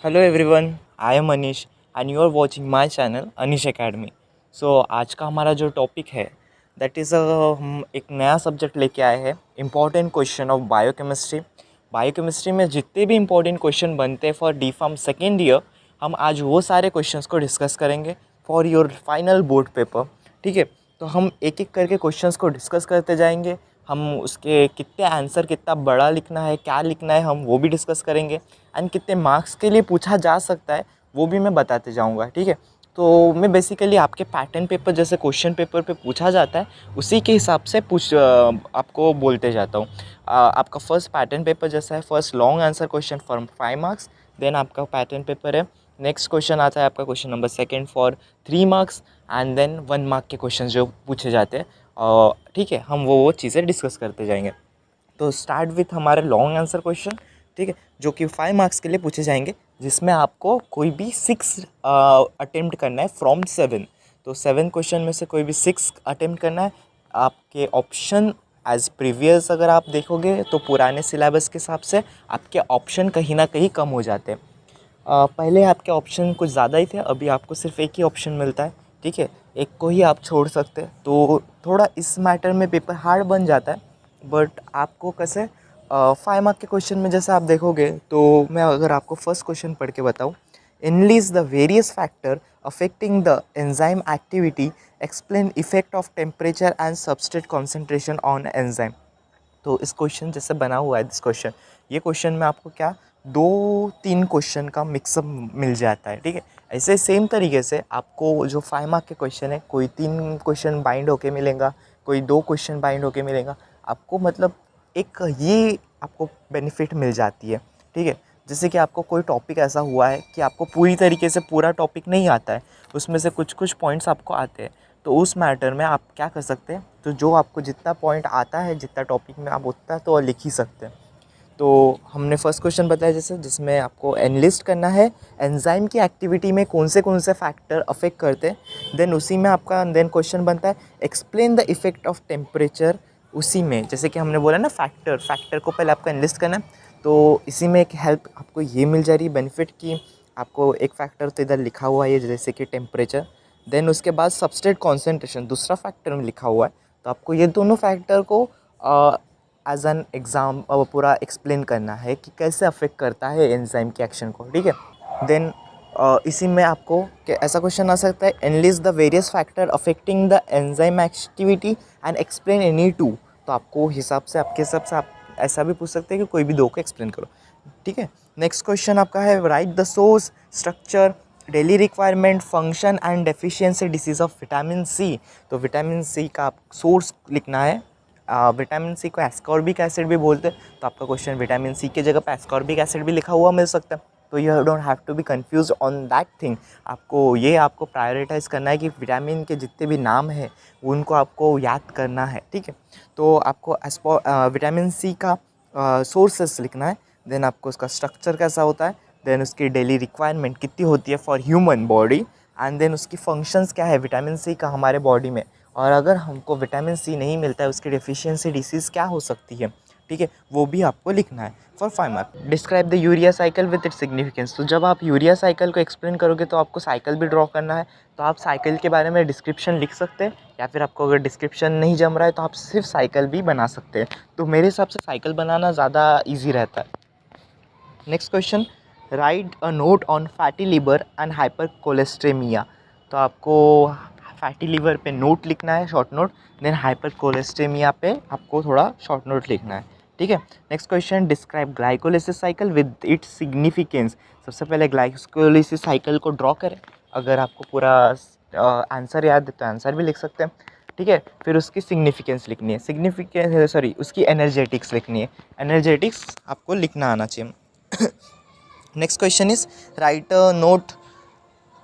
Hello everyone, I am Anish and you are watching my channel Anish academy. So आज का हमारा जो टॉपिक है दैट इज़ हम एक नया सब्जेक्ट लेके आए हैं, important question of biochemistry. Biochemistry में जितने भी इम्पोर्टेंट क्वेश्चन बनते हैं for D Pharm second year, हम आज वो सारे क्वेश्चंस को डिस्कस करेंगे for your final board paper. ठीक है, तो हम एक एक करके क्वेश्चंस को डिस्कस करते जाएंगे। हम उसके कितने आंसर कितना बड़ा लिखना है, क्या लिखना है, हम वो भी डिस्कस करेंगे। एंड कितने मार्क्स के लिए पूछा जा सकता है वो भी मैं बताते जाऊंगा। ठीक है, तो मैं बेसिकली आपके पैटर्न पेपर जैसे क्वेश्चन पेपर पे पूछा जाता है उसी के हिसाब से आपको बोलते जाता हूँ। आपका फर्स्ट पैटर्न पेपर जैसा है, first long answer question for 5 marks. Then आपका पैटर्न पेपर है, नेक्स्ट क्वेश्चन आता है आपका question number second for 3 marks. And then 1 mark के क्वेश्चन जो पूछे जाते हैं। ठीक है, हम वो चीज़ें डिस्कस करते जाएंगे। तो स्टार्ट विथ हमारे लॉन्ग आंसर क्वेश्चन। ठीक है, जो कि 5 मार्क्स के लिए पूछे जाएंगे, जिसमें आपको कोई भी 6 अटेम्प्ट करना है फ्रॉम 7। तो 7 क्वेश्चन में से कोई भी 6 अटेम्प्ट करना है। आपके ऑप्शन एज प्रीवियस अगर आप देखोगे तो पुराने सिलेबस के हिसाब से आपके ऑप्शन कहीं ना कहीं कम हो जाते हैं। पहले आपके ऑप्शन कुछ ज़्यादा ही थे, अभी आपको सिर्फ एक ही ऑप्शन मिलता है। ठीक है, एक को ही आप छोड़ सकते हैं, तो थोड़ा इस मैटर में पेपर हार्ड बन जाता है। बट आपको कैसे 5 मार्क के क्वेश्चन में जैसे आप देखोगे, तो मैं अगर आपको फर्स्ट क्वेश्चन पढ़ के बताऊँ, analyse the various factor affecting the enzyme activity, explain effect of temperature and substrate concentration on enzyme. तो इस क्वेश्चन जैसे बना हुआ है दिस क्वेश्चन, ये क्वेश्चन में आपको क्या 2-3 क्वेश्चन का मिक्सअप मिल जाता है। ठीक है, ऐसे सेम तरीके से आपको जो 5 मार्क के क्वेश्चन है, कोई 3 क्वेश्चन बाइंड होके मिलेगा, कोई 2 क्वेश्चन बाइंड होके मिलेगा आपको। मतलब एक ये आपको बेनिफिट मिल जाती है। ठीक है, जैसे कि आपको कोई टॉपिक ऐसा हुआ है कि आपको पूरी तरीके से पूरा टॉपिक नहीं आता है, उसमें से कुछ कुछ पॉइंट्स आपको आते हैं, तो उस मैटर में आप क्या कर सकते हैं, तो जो आपको जितना पॉइंट आता है जितना टॉपिक में आप उतना तो लिख ही सकते हैं। तो हमने फर्स्ट क्वेश्चन बताया जैसे, जिसमें आपको एनालिस्ट करना है एंजाइम की एक्टिविटी में कौन से फैक्टर अफेक्ट करते हैं। देन उसी में आपका देन क्वेश्चन बनता है explain the effect of temperature. उसी में जैसे कि हमने बोला ना, फैक्टर को पहले आपको एनालिस्ट करना है, तो इसी में एक हेल्प आपको ये मिल जा रही है बेनिफिट की आपको एक फैक्टर तो इधर लिखा हुआ है जैसे कि टेम्परेचर। देन उसके बाद सबस्ट्रेट कॉन्सेंट्रेशन दूसरा फैक्टर में लिखा हुआ है, तो आपको ये दोनों फैक्टर को एज एन एग्ज़ाम पूरा एक्सप्लेन करना है कि कैसे अफेक्ट करता है एंजाइम के एक्शन को। ठीक है, देन इसी में आपको ऐसा क्वेश्चन आ सकता है, analyse the various factor affecting the enzyme activity and explain any two. तो आपको हिसाब से आपके हिसाब से आप ऐसा भी पूछ सकते हैं कि कोई भी दो को एक्सप्लेन करो। ठीक है, नेक्स्ट क्वेश्चन आपका है write the source, structure, daily requirement, function and deficiency disease of vitamin C. तो विटामिन सी का आप सोर्स लिखना है। विटामिन सी को एस्कॉर्बिक एसिड भी बोलते हैं, तो आपका क्वेश्चन विटामिन सी की जगह पे एस्कॉर्बिक एसिड भी लिखा हुआ मिल सकता है। तो you don't have to be confuse on that thing. आपको प्रायोरिटाइज करना है कि विटामिन के जितने भी नाम हैं उनको आपको याद करना है। ठीक है, तो आपको विटामिन सी का सोर्सेस लिखना है। देन आपको उसका स्ट्रक्चर कैसा होता है, देन उसकी डेली रिक्वायरमेंट कितनी होती है for human body, and then उसकी फंक्शंस क्या है विटामिन सी का हमारे बॉडी में, और अगर हमको विटामिन सी नहीं मिलता है उसकी डेफिशिएंसी डिसीज़ क्या हो सकती है। ठीक है, वो भी आपको लिखना है for 5 mark. Describe the urea cycle with its significance. तो जब आप यूरिया साइकिल को एक्सप्लेन करोगे तो आपको साइकिल भी ड्रॉ करना है, तो आप साइकिल के बारे में डिस्क्रिप्शन लिख सकते हैं, या फिर आपको अगर डिस्क्रिप्शन नहीं जम रहा है तो आप सिर्फ साइकिल भी बना सकते हैं। तो मेरे हिसाब से साइकिल बनाना ज़्यादा ईजी रहता है। Next question, write a note on fatty liver and hypercholesterolemia. तो आपको फैटी लिवर पे नोट लिखना है, short note. Then hypercholesterolemia पे आपको थोड़ा शॉर्ट नोट लिखना है। ठीक है, next question, describe glycolysis cycle with its significance. सबसे पहले ग्लाइकोलिसिस साइकिल को ड्रॉ करें। अगर आपको पूरा आंसर याद है तो आंसर भी लिख सकते हैं। ठीक है, फिर उसकी सिग्निफिकेंस लिखनी है, उसकी एनर्जेटिक्स लिखनी है। एनर्जेटिक्स आपको लिखना आना चाहिए। Next question is write a note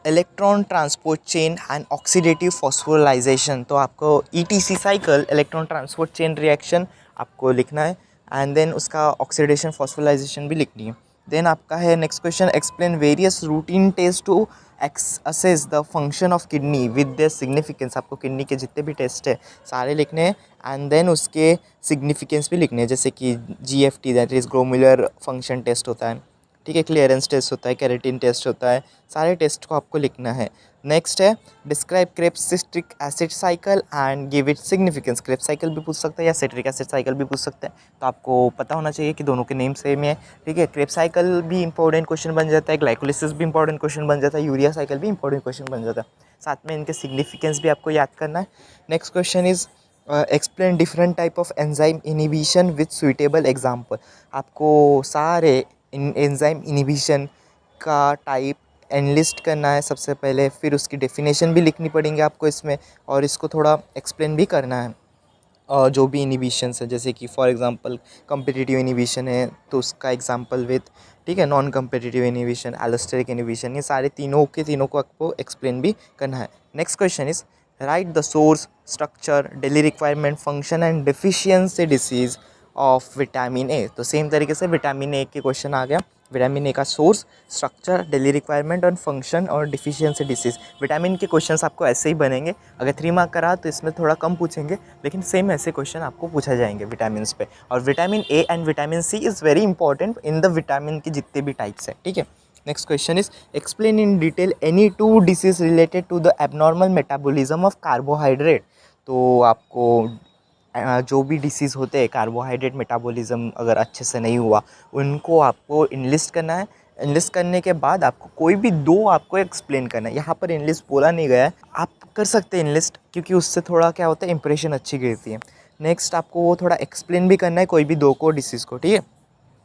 electron transport chain and oxidative phosphorylation. तो आपको ETC cycle, electron transport chain reaction आपको लिखना है, एंड देन उसका ऑक्सीडेशन फॉस्फोराइजेशन भी लिखनी है। देन आपका है next question, explain various routine test to assess the function of kidney with their significance. आपको किडनी के जितने भी टेस्ट है सारे लिखने हैं, एंड देन उसके सिग्निफिकेंस भी लिखने हैं, जैसे कि GFT that is glomerular function test होता है, ठीक है, क्लियरेंस टेस्ट होता है, केरेटिन टेस्ट होता है, सारे टेस्ट को आपको लिखना है। नेक्स्ट है describe Krebs citric acid cycle and give it significance. Krebs cycle भी पूछ सकता है या सिट्रिक एसिड साइकिल भी पूछ सकता है, तो आपको पता होना चाहिए कि दोनों के नेम सेम है। ठीक है, क्रेब्स साइकिल भी इंपॉर्टेंट क्वेश्चन बन जाता है, ग्लाइकोलिसिस भी इंपॉर्टेंट क्वेश्चन बन जाता है, यूरिया साइकिल भी इंपॉर्टेंट क्वेश्चन बन जाता है, साथ में इनके सिग्निफिकेंस भी आपको याद करना है। Next question is explain different type of enzyme inhibition with suitable example. आपको सारे एंजाइम इनिबिशन का टाइप एनलिस्ट करना है सबसे पहले, फिर उसकी डेफिनेशन भी लिखनी पड़ेंगे आपको इसमें, और इसको थोड़ा एक्सप्लेन भी करना है। जो भी इनिबिशंस है, जैसे कि फॉर एग्जांपल कम्पिटिटिव इनिबिशन है तो उसका एग्जांपल विथ, ठीक है, non competitive inhibition, allosteric inhibition, ये सारे तीनों के तीनों को आपको एक्सप्लेन भी करना है। Next question is write the source, structure, daily requirement, function and deficiency disease of vitamin A. तो सेम तरीके से विटामिन ए के क्वेश्चन आ गया, विटामिन ए का सोर्स, स्ट्रक्चर, डेली रिक्वायरमेंट और फंक्शन और डिफिशियंसी डिसीज। विटामिन के क्वेश्चंस आपको ऐसे ही बनेंगे, अगर 3 मार्क करा तो इसमें थोड़ा कम पूछेंगे, लेकिन सेम ऐसे क्वेश्चन आपको पूछा जाएंगे विटामिन पे। और vitamin A and vitamin C is very important in the vitamin के जितने भी टाइप्स हैं। ठीक है, next question is explain in detail any 2 disease related to the abnormal metabolism of carbohydrate. तो आपको जो भी डिसीज़ होते हैं कार्बोहाइड्रेट मेटाबॉलिज्म अगर अच्छे से नहीं हुआ, उनको आपको इनलिस्ट करना है। इनलिस्ट करने के बाद आपको कोई भी 2 आपको एक्सप्लेन करना है। यहाँ पर इनलिस्ट बोला नहीं गया है, आप कर सकते हैं इनलिस्ट, क्योंकि उससे थोड़ा क्या होता है, इंप्रेशन अच्छी गिरती है। नेक्स्ट आपको वो थोड़ा एक्सप्लेन भी करना है कोई भी 2 को डिसीज़ को। ठीक है,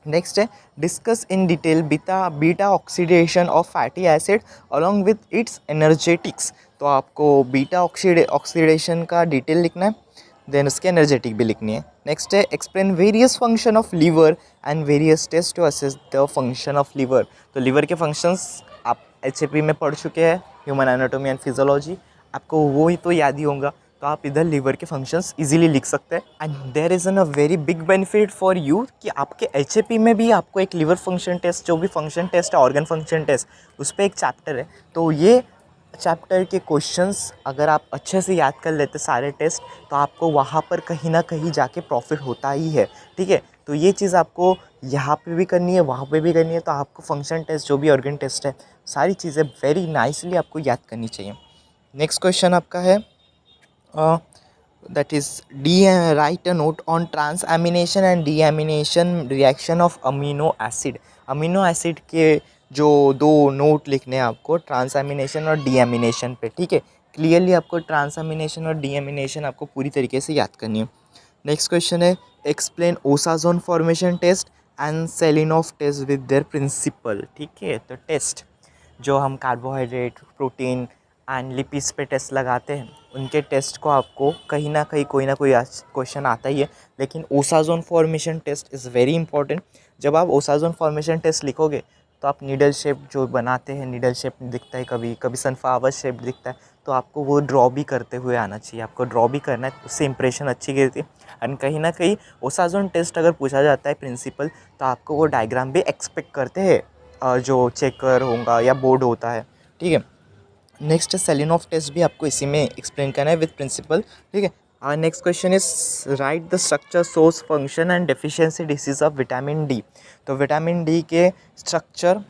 नेक्स्ट है discuss in detail beta oxidation of fatty acid along with its energetics. तो आपको बीटा ऑक्सीडेशन का डिटेल लिखना है, देन उसके एनर्जेटिक भी लिखनी है। नेक्स्ट है explain various function of liver and various test to assess the function of liver. तो लीवर के फंक्शंस आप HAP में पढ़ चुके हैं, ह्यूमन एनाटोमी एंड फिजियोलॉजी, आपको वो ही तो याद ही होगा, तो आप इधर लीवर के फंक्शंस इजीली लिख सकते हैं। And there is a very big benefit for you कि आपके HAP में भी आपको एक लीवर फंक्शन टेस्ट, जो भी फंक्शन टेस्ट है, ऑर्गन फंक्शन टेस्ट, उस पर एक चैप्टर है। तो ये चैप्टर के क्वेश्चंस अगर आप अच्छे से याद कर लेते सारे टेस्ट, तो आपको वहाँ पर कहीं ना कहीं जाके प्रॉफिट होता ही है। ठीक है, तो ये चीज़ आपको यहाँ पे भी करनी है, वहाँ पे भी करनी है, तो आपको फंक्शन टेस्ट जो भी ऑर्गन टेस्ट है, सारी चीज़ें वेरी नाइसली आपको याद करनी चाहिए। नेक्स्ट क्वेश्चन आपका है that is write a note on transamination and deamination reaction of amino acid। Amino acid के जो 2 नोट लिखने हैं आपको, ट्रांसएमिनेशन और डीएमिनेशन पे। ठीक है, क्लियरली आपको ट्रांसएमिनेशन और डीएमिनेशन आपको पूरी तरीके से याद करनी है। नेक्स्ट क्वेश्चन है explain osazone formation test and Seliwanoff test with their principle. ठीक है, तो टेस्ट जो हम कार्बोहाइड्रेट, प्रोटीन एंड लिपिड्स पे टेस्ट लगाते हैं, उनके टेस्ट को आपको कहीं ना कहीं कोई ना कोई क्वेश्चन आता ही है, लेकिन osazone formation test is very important. जब आप ओसाजोन फॉर्मेशन टेस्ट लिखोगे तो आप नीडल शेप जो बनाते हैं, नीडल शेप दिखता है, कभी कभी सनफ्लावर शेप दिखता है, तो आपको वो ड्रॉ भी करते हुए आना चाहिए, आपको ड्रॉ भी करना है, उससे इंप्रेशन अच्छी गिरती है। एंड कहीं ना कहीं ओसाजोन टेस्ट अगर पूछा जाता है प्रिंसिपल, तो आपको वो डायग्राम भी एक्सपेक्ट करते हैं जो चेकर होगा या बोर्ड होता है। ठीक है, नेक्स्ट सेलिनॉफ टेस्ट भी आपको इसी में एक्सप्लेन करना है विद प्रिंसिपल। ठीक है, next question is write the structure, source, function and deficiency disease of vitamin D. तो विटामिन डी के structure,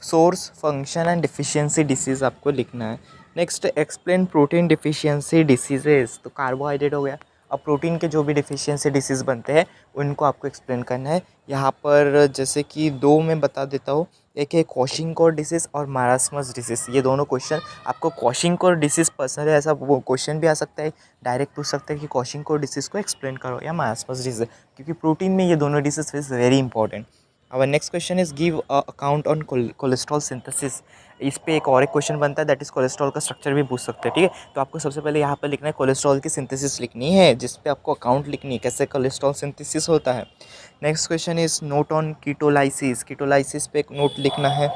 source, function and deficiency disease आपको लिखना है। Next explain protein deficiency diseases. तो कार्बोहाइड्रेट हो गया, अब प्रोटीन के जो भी डिफिशियंसी डिसीज़ बनते हैं उनको आपको एक्सप्लेन करना है। यहाँ पर जैसे कि 2 मैं बता देता हूँ, एक है क्वाशिंगकोर डिसीज़ और मारास्मस डिसीज़। ये दोनों क्वेश्चन आपको क्वाशिंगकोर डिसीज़ पर्सनली ऐसा वो क्वेश्चन भी आ सकता है, डायरेक्ट पूछ सकते हैं कि क्वाशिंगकोर डिसीज़ को एक्सप्लेन करो या मारास्मस डिसीज़, क्योंकि प्रोटीन में ये दोनों disease is very important. Our next question is give account on cholesterol synthesis. इस पे एक और एक क्वेश्चन बनता है, दैट इज़ कोलेस्ट्रॉल का स्ट्रक्चर भी पूछ सकते हैं। ठीक है, तो आपको सबसे पहले यहाँ पर लिखना है कोलेस्ट्रॉल की सिंथेसिस लिखनी है, जिस पे आपको अकाउंट लिखनी है कैसे कोलेस्ट्रॉल सिंथेसिस होता है। Next question is note on ketolysis, ketolysis पे एक नोट लिखना है।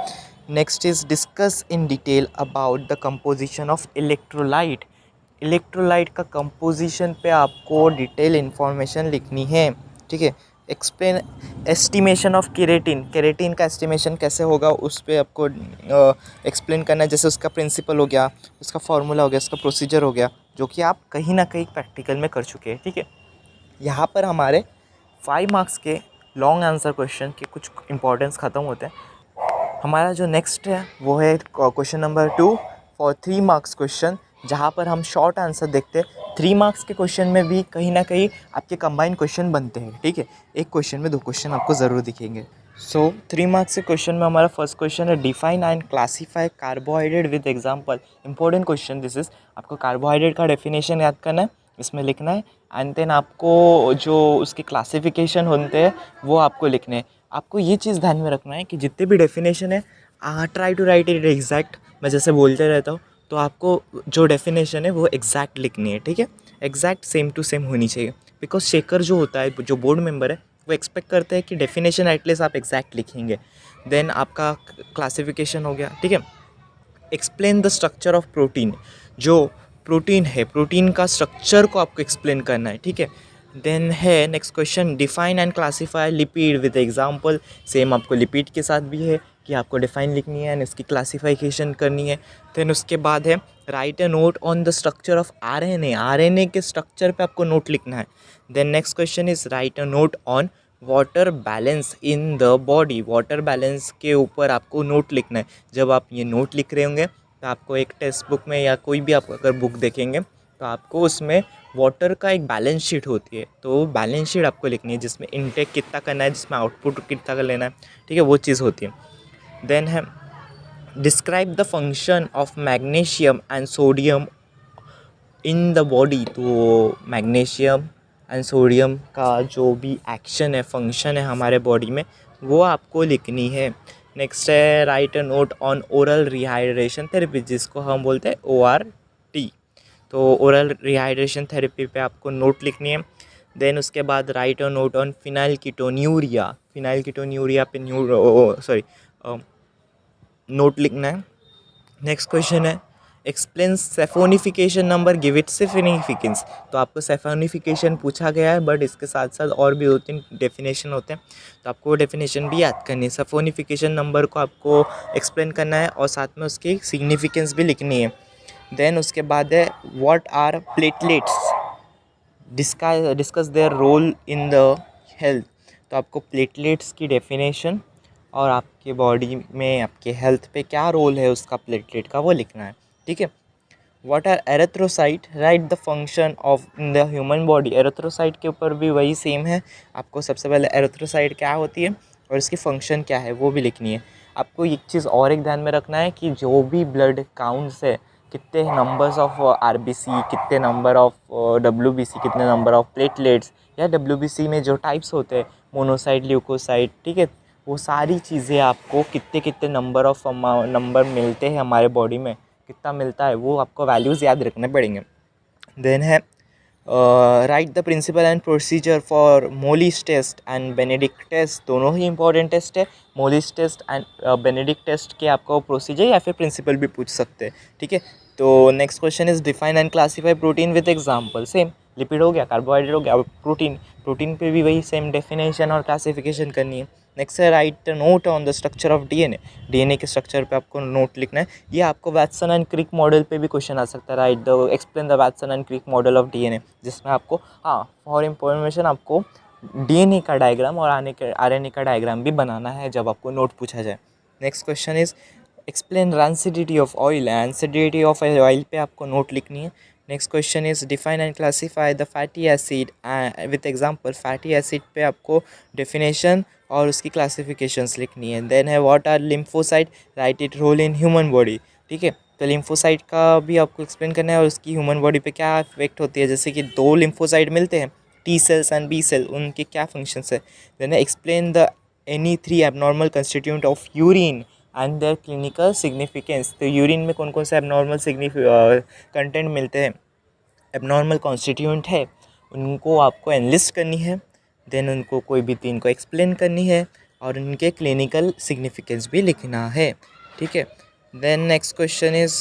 Next is discuss in detail about the composition of electrolyte. Electrolyte का कंपोजिशन पे आपको डिटेल इन्फॉर्मेशन लिखनी है। ठीक है, explain estimation of creatine, creatine का एस्टिमेशन कैसे होगा उस पर आपको एक्सप्लेन करना है, जैसे उसका प्रिंसिपल हो गया, उसका फार्मूला हो गया, उसका प्रोसीजर हो गया, जो कि आप कहीं ना कहीं प्रैक्टिकल में कर चुके हैं। ठीक है, यहाँ पर हमारे 5 मार्क्स के लॉन्ग आंसर क्वेश्चन के कुछ इंपॉर्टेंस ख़त्म होते हैं। हमारा जो नेक्स्ट है वो है question number 2 for 3 marks question, जहाँ पर हम शॉर्ट आंसर देखते हैं। 3 मार्क्स के क्वेश्चन में भी कहीं ना कहीं आपके कंबाइंड क्वेश्चन बनते हैं, ठीक है। एक क्वेश्चन में 2 क्वेश्चन आपको ज़रूर दिखेंगे। सो 3 मार्क्स के क्वेश्चन में हमारा फर्स्ट क्वेश्चन है define and classify carbohydrate with example. Important question this is. आपको कार्बोहाइड्रेट का डेफिनेशन याद करना है, इसमें लिखना है, एंड देन आपको जो उसके क्लासिफिकेशन होते हैं वो आपको लिखने हैं। आपको ये चीज़ ध्यान में रखना है कि जितने भी डेफिनेशन है try to write it exact. मैं जैसे बोलते रहता हूँ, तो आपको जो डेफिनेशन है वो एग्जैक्ट लिखनी है, ठीक है। एग्जैक्ट सेम टू सेम होनी चाहिए, बिकॉज शेकर जो होता है, जो बोर्ड मेंबर है, वो एक्सपेक्ट करते हैं कि डेफिनेशन एटलीस्ट आप एग्जैक्ट लिखेंगे। देन आपका क्लासिफिकेशन हो गया, ठीक है। Explain the structure of protein. जो प्रोटीन है, प्रोटीन का स्ट्रक्चर को आपको एक्सप्लेन करना है, ठीक है। देन है next question define and classify lipid with example. Same आपको लिपिड के साथ भी है कि आपको डिफाइन लिखनी है एंड इसकी क्लासिफिकेशन करनी है। देन उसके बाद है write a note on the structure of RNA. RNA के स्ट्रक्चर पे आपको नोट लिखना है। Then next question is write a note on water balance in the body. Water balance के ऊपर आपको नोट लिखना है। जब आप ये नोट लिख रहे होंगे तो आपको एक टेक्स्ट बुक में या कोई भी आप अगर बुक देखेंगे तो आपको उसमें वाटर का एक बैलेंस शीट होती है, तो बैलेंस शीट आपको लिखनी है जिसमें इनटेक कितना करना है, जिसमें आउटपुट कितना कर लेना है, ठीक है, वो चीज़ होती है। देन है describe the function of magnesium and sodium in the body. तो मैग्नीशियम एंड सोडियम का जो भी एक्शन है, फंक्शन है हमारे बॉडी में, वो आपको लिखनी है। नेक्स्ट है write a note on oral rehydration therapy, जिसको हम बोलते हैं ORT। तो ओरल रिहाइड्रेशन थेरेपी पे आपको नोट लिखनी है। देन उसके बाद write a note on phenylketonuria. Phenylketonuria पे नोट लिखना है। नेक्स्ट क्वेश्चन है explain saponification number, give it significance. तो आपको सेफोनिफिकेशन पूछा गया है, बट इसके साथ साथ और भी 2-3 डेफिनेशन होते हैं, तो आपको वो डेफिनेशन भी याद करनी है। सेफोनिफिकेशन नंबर को आपको एक्सप्लेन करना है और साथ में उसकी सिग्निफिकेंस भी लिखनी है। देन उसके बाद है what are platelets, discuss their role in the health. तो आपको प्लेटलेट्स की डेफिनेशन और आपके बॉडी में आपके हेल्थ पे क्या रोल है उसका प्लेटलेट का, वो लिखना है, ठीक है। What are erythrocyte, write the function of in the human body. Erythrocyte के ऊपर भी वही सेम है, आपको सबसे पहले एरिथ्रोसाइट क्या होती है और इसकी फंक्शन क्या है वो भी लिखनी है। आपको एक चीज़ और एक ध्यान में रखना है कि जो भी ब्लड काउंट्स है, कितने नंबर्स ऑफ RBC, कितने नंबर ऑफ WBC, कितने नंबर ऑफ प्लेटलेट्स, या WBC में जो टाइप्स होते हैं मोनोसाइट, ल्यूकोसाइट, ठीक है, वो सारी चीज़ें आपको कितने कितने नंबर मिलते हैं हमारे बॉडी में, कितना मिलता है, वो आपको वैल्यूज़ याद रखने पड़ेंगे। देन है write the principle and procedure for Molisch test and Benedict test. दोनों ही इंपॉर्टेंट टेस्ट है। Molisch test and Benedict test के आपको प्रोसीजर या फिर प्रिंसिपल भी पूछ सकते हैं, ठीक है। तो next question is define and classify protein with example. Same lipid हो गया, कार्बोहाइड्रेट हो गया, प्रोटीन, प्रोटीन पे भी वही सेम डेफिनेशन और क्लासिफिकेशन करनी है। नेक्स्ट है right note on the structure of DNA। DNA के स्ट्रक्चर पे आपको नोट लिखना है। ये आपको वैटसन एंड क्रिक मॉडल पे भी क्वेश्चन आ सकता है। Write the explain the Watson and Crick model of DNA, जिसमें आपको फॉर इंफॉर्मेशन आपको DNA का डायग्राम और RNA का डायग्राम भी बनाना है जब आपको नोट पूछा जाए। Next question is explain rancidity of oil. Rancidity of oil पे आपको नोट लिखनी है। Next question is define and classify the fatty acid with example. Fatty acid पे आपको डेफिनेशन और उसकी क्लासिफिकेशंस लिखनी है। देन है what are lymphocyte, write it role in human body, ठीक है। तो लिम्फोसाइट का भी आपको एक्सप्लेन करना है और उसकी ह्यूमन बॉडी पे क्या इफेक्ट होती है। जैसे कि 2 लिम्फोसाइट मिलते हैं, T cells and B cell, उनके क्या फंक्शंस है। Then explain the any 3 abnormal constituent of urine and their clinical significance. तो यूरिन में कौन कौन से एबनॉर्मल कंटेंट मिलते हैं, एबनॉर्मल कॉन्स्टिट्यूएंट है, उनको आपको एनलिस्ट करनी है। देन उनको कोई भी 3 को एक्सप्लेन करनी है और उनके क्लिनिकल सिग्निफिकेंस भी लिखना है, ठीक है। Then next question is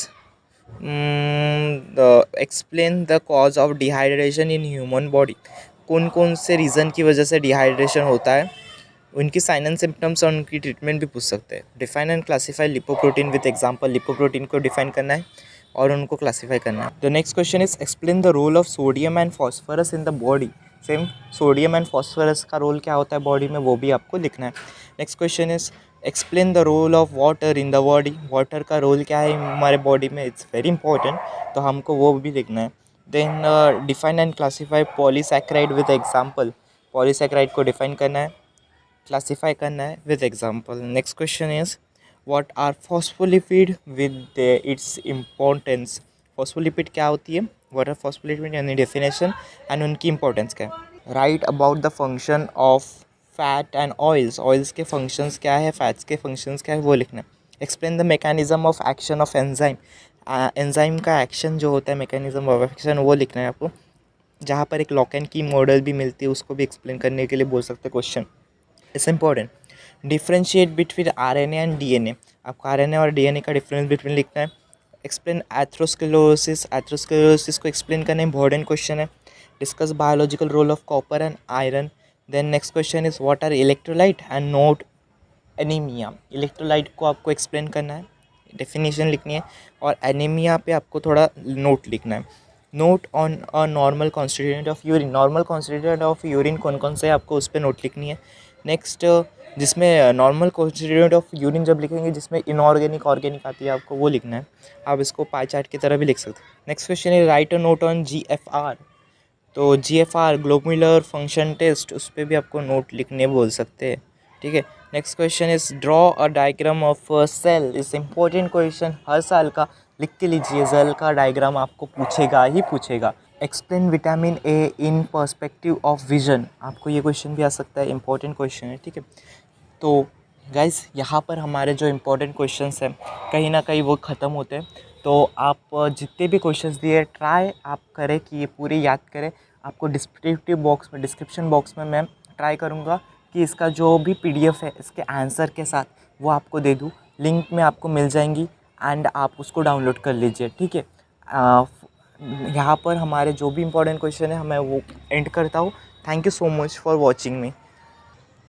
explain the cause of dehydration in human body. कौन कौन से रीज़न की वजह से डिहाइड्रेशन होता है, उनकी साइन एंड सिम्टम्स और उनकी ट्रीटमेंट भी पूछ सकते हैं। Define and classify lipoprotein with example. Lipoprotein को डिफाइन करना है और उनको क्लासीफाई करना है। The next question is explain the role of sodium and phosphorus in the body. Same sodium and phosphorus का रोल क्या होता है बॉडी में, वो भी आपको लिखना है। Next question is explain the role of water in the body, water का रोल क्या है हमारे बॉडी में, इट्स वेरी इंपॉर्टेंट, तो हमको वो भी लिखना है. Then define and classify polysaccharide with example, polysaccharide को डिफाइन करना है, क्लासीफाई करना है with example. Next question is what are phospholipid with its importance, phospholipid क्या होती है, व्हाट आर फॉस्फोलिपिड यानी डेफिनेशन एंड उनकी इंपॉर्टेंस क्या है. Write about the function of fat and oils, oils के फंक्शंस क्या है, फैट्स के फंक्शंस क्या है वो लिखना है. Explain the mechanism of action of enzyme, enzyme का एक्शन जो होता है, मैकेनिज्म ऑफ एक्शन वो लिखना है आपको. जहाँ पर एक लॉक एंड की मॉडल भी मिलती है उसको भी एक्सप्लेन करने के लिए बोल सकते हैं question. Its important. Differentiate between RNA and DNA, आपको आरएनए और डीएनए का डिफरेंस बिटवीन लिखना है. एक्सप्लेन एथ्रोस्क्लेरोसिस, एथ्रोस्क्लेरोसिस को एक्सप्लेन करना इंपॉर्टेंट क्वेश्चन है. Discuss biological role of copper and iron. Then next question is what are electrolyte and note anaemia, electrolyte को आपको एक्सप्लेन करना है, डेफिनेशन लिखनी है, और एनीमिया पे आपको थोड़ा नोट लिखना है. Note on a normal constituent of urine, normal constituent of urine कौन कौन से आपको उस पर नोट लिखनी है. नेक्स्ट जिसमें नॉर्मल कॉन्स्टिट्यूएंट ऑफ यूरिन जब लिखेंगे जिसमें इनऑर्गेनिक ऑर्गेनिक आती है आपको वो लिखना है. आप इसको पाई चार्ट की तरह भी लिख सकते हैं. नेक्स्ट क्वेश्चन है write a note on GFR, तो GFR ग्लोबुलर फंक्शन टेस्ट, उस पर भी आपको नोट लिखने बोल सकते हैं. ठीक है. Next question is draw a diagram of cell, इस इंपॉर्टेंट क्वेश्चन हर साल का लिख के लीजिए, सेल का डायग्राम आपको पूछेगा ही पूछेगा. Explain vitamin A in perspective of vision, आपको ये क्वेश्चन भी आ सकता है, इंपॉर्टेंट क्वेश्चन है. ठीक है. तो गाइज़ यहाँ पर हमारे जो इम्पोर्टेंट क्वेश्चंस हैं कहीं ना कहीं वो ख़त्म होते हैं. तो आप जितने भी क्वेश्चंस दिए ट्राई आप करें कि ये पूरे याद करें. आपको डिस्क्रिप्टिव बॉक्स में, डिस्क्रिप्शन बॉक्स में मैं ट्राई करूँगा कि इसका जो भी PDF है इसके आंसर के साथ वो आपको दे दूँ, लिंक में आपको मिल जाएंगी एंड आप उसको डाउनलोड कर लीजिए. ठीक है. यहाँ पर हमारे जो भी इम्पोर्टेंट क्वेश्चन है मैं वो एंड करता हूँ. Thank you so much for watching me.